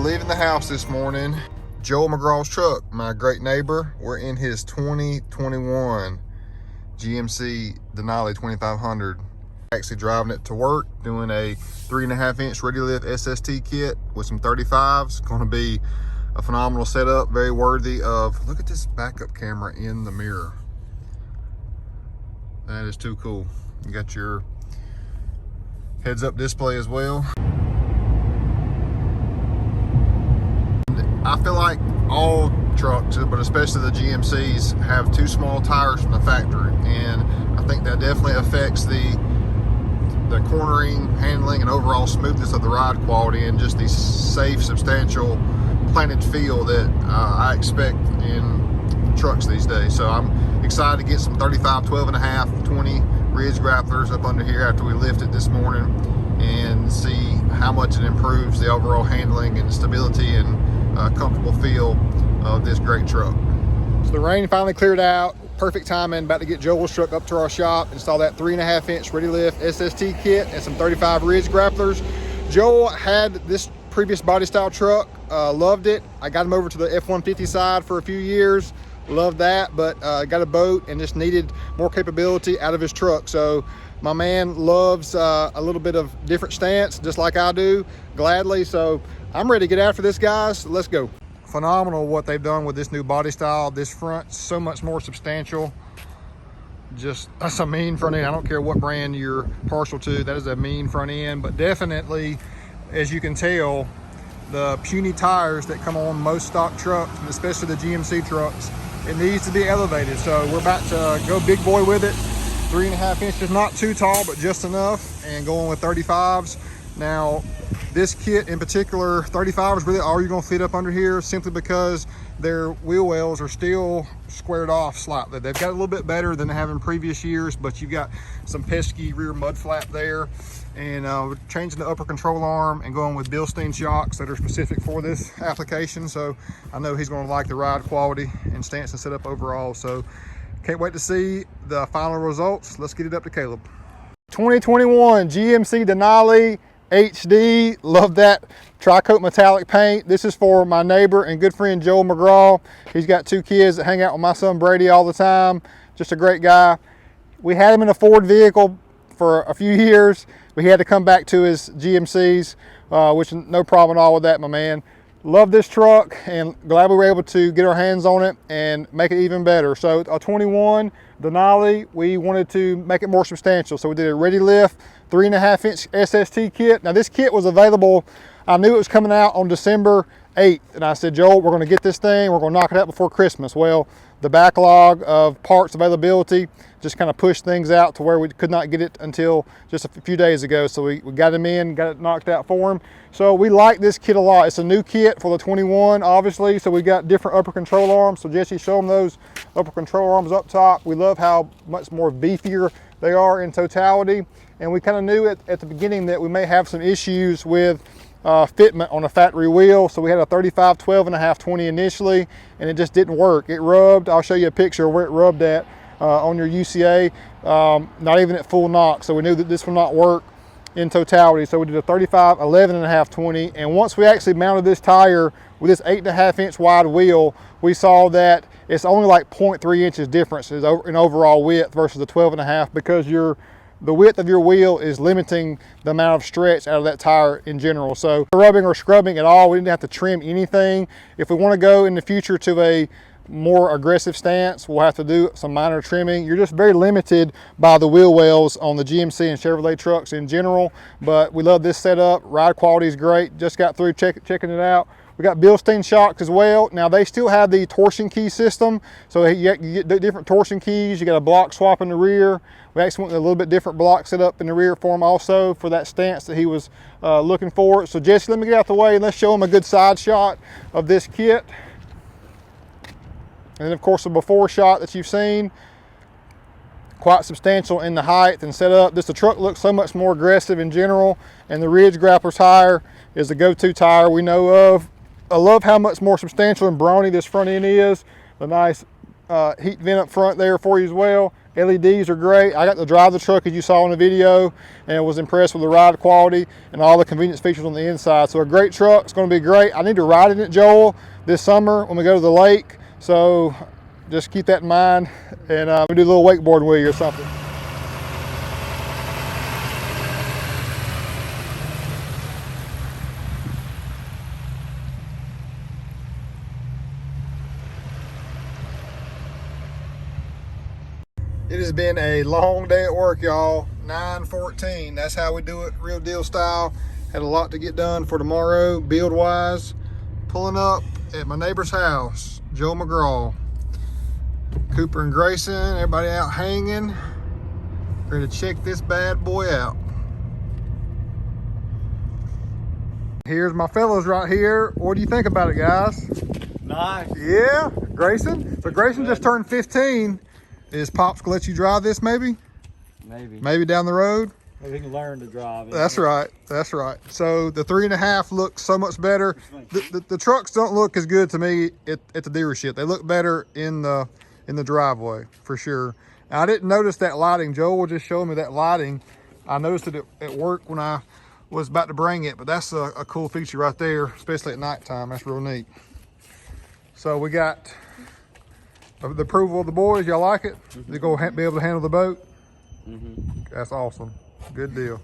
leaving the house this morning. Joel McGraw's truck, my great neighbor. We're in his 2021 GMC Denali 2500. Actually driving it to work, doing a 3.5-inch ready lift SST kit with some 35s. Going to be a phenomenal setup, very worthy of, look at this backup camera in the mirror. That is too cool. You got your heads-up display as well. I feel like all trucks, but especially the GMCs, have too small tires from the factory, and I think that definitely affects the cornering, handling, and overall smoothness of the ride quality, and just the safe, substantial, planted feel that I expect in trucks these days. So I'm excited to get some 35, 12.5, 20 ridge grapplers up under here after we lift it this morning, and see how much it improves the overall handling and stability and comfortable feel of this great truck. So the rain finally cleared out. Perfect timing. About to get Joel's truck up to our shop, install that 3.5-inch ready lift SST kit and some 35 ridge grapplers. Joel had this previous body style truck, loved it. I got him over to the F-150 side for a few years, loved that, but got a boat and just needed more capability out of his truck. So my man loves a little bit of different stance, just like I do, gladly. So I'm ready to get after this, guys. Let's go. Phenomenal what they've done with this new body style. This front, so much more substantial. Just, that's a mean front end. I don't care what brand you're partial to, that is a mean front end. But definitely, as you can tell, the puny tires that come on most stock trucks, and especially the GMC trucks, it needs to be elevated. So we're about to go big boy with it. 3.5 inches, not too tall, but just enough, and going with 35s. Now, this kit in particular, 35s really all you're gonna fit up under here, simply because their wheel wells are still squared off slightly. They've got a little bit better than they have in previous years, but you've got some pesky rear mud flap there. And we're changing the upper control arm and going with Bilstein Shocks that are specific for this application. So I know he's gonna like the ride quality and stance and setup overall. So can't wait to see the final results. Let's get it up to Caleb. 2021 GMC Denali HD. Love that tri-coat metallic paint. This is for my neighbor and good friend Joel McGraw. He's got 2 kids that hang out with my son Brady all the time. Just a great guy. We had him in a Ford vehicle for a few years, but he had to come back to his GMCs, which no problem at all with that, my man. Love this truck, and glad we were able to get our hands on it and make it even better. So a 21 Denali, we wanted to make it more substantial. So we did a ready lift 3.5-inch SST kit. Now this kit was available, I knew it was coming out on December 8th. And I said, Joel, we're gonna get this thing, we're gonna knock it out before Christmas. Well, the backlog of parts availability just kind of pushed things out to where we could not get it until just a few days ago. So we got him in, got it knocked out for him. So we like this kit a lot. It's a new kit for the 21, obviously. So we got different upper control arms. So Jesse, show them those upper control arms up top. We love how much more beefier they are in totality. And we kind of knew at the beginning that we may have some issues with fitment on a factory wheel. So we had a 35, 12.5, 20 initially, and it just didn't work. It rubbed. I'll show you a picture of where it rubbed at on your UCA, not even at full knock. So we knew that this would not work in totality. So we did a 35, 11.5, 20. And once we actually mounted this tire with this 8.5-inch wide wheel, we saw that it's only like 0.3 inches difference in overall width versus the 12.5, because the width of your wheel is limiting the amount of stretch out of that tire in general. So rubbing or scrubbing at all, we didn't have to trim anything. If we want to go in the future to a more aggressive stance, we'll have to do some minor trimming. You're just very limited by the wheel wells on the GMC and Chevrolet trucks in general, but we love this setup. Ride quality is great. Just got through checking it out. We got Bilstein Shocks as well. Now they still have the torsion key system, so you get different torsion keys. You got a block swap in the rear. We actually went with a little bit different block setup in the rear for him also, for that stance that he was looking for. So Jesse, let me get out the way and let's show him a good side shot of this kit. And then of course the before shot that you've seen, quite substantial in the height and setup. The truck looks so much more aggressive in general, and the Ridge Grappler tire is the go-to tire we know of. I love how much more substantial and brawny this front end is. The nice heat vent up front there for you as well. LEDs are great. I got to drive the truck as you saw in the video and was impressed with the ride quality and all the convenience features on the inside. So a great truck. It's going to be great. I need to ride in it, Joel, this summer when we go to the lake. So just keep that in mind, and we do a little wakeboarding with you or something. It has been a long day at work, y'all. 9:14. That's how we do it, real deal style. Had a lot to get done for tomorrow, build wise. Pulling up at my neighbor's house, Joe McGraw. Cooper and Grayson, everybody out hanging. Ready to check this bad boy out. Here's my fellas right here. What do you think about it, guys? Nice. Yeah, Grayson. So Grayson just turned 15. Is Pops gonna let you drive this maybe? Maybe down the road? Maybe he can learn to drive it. That's right, that's right. So the 3.5 looks so much better. The trucks don't look as good to me at the dealership. They look better in the driveway, for sure. Now, I didn't notice that lighting. Joel was just showing me that lighting. I noticed it at work when I was about to bring it, but that's a cool feature right there, especially at nighttime. That's real neat. So we got the approval of the boys. Y'all like it? They go be able to handle the boat? That's awesome. Good deal.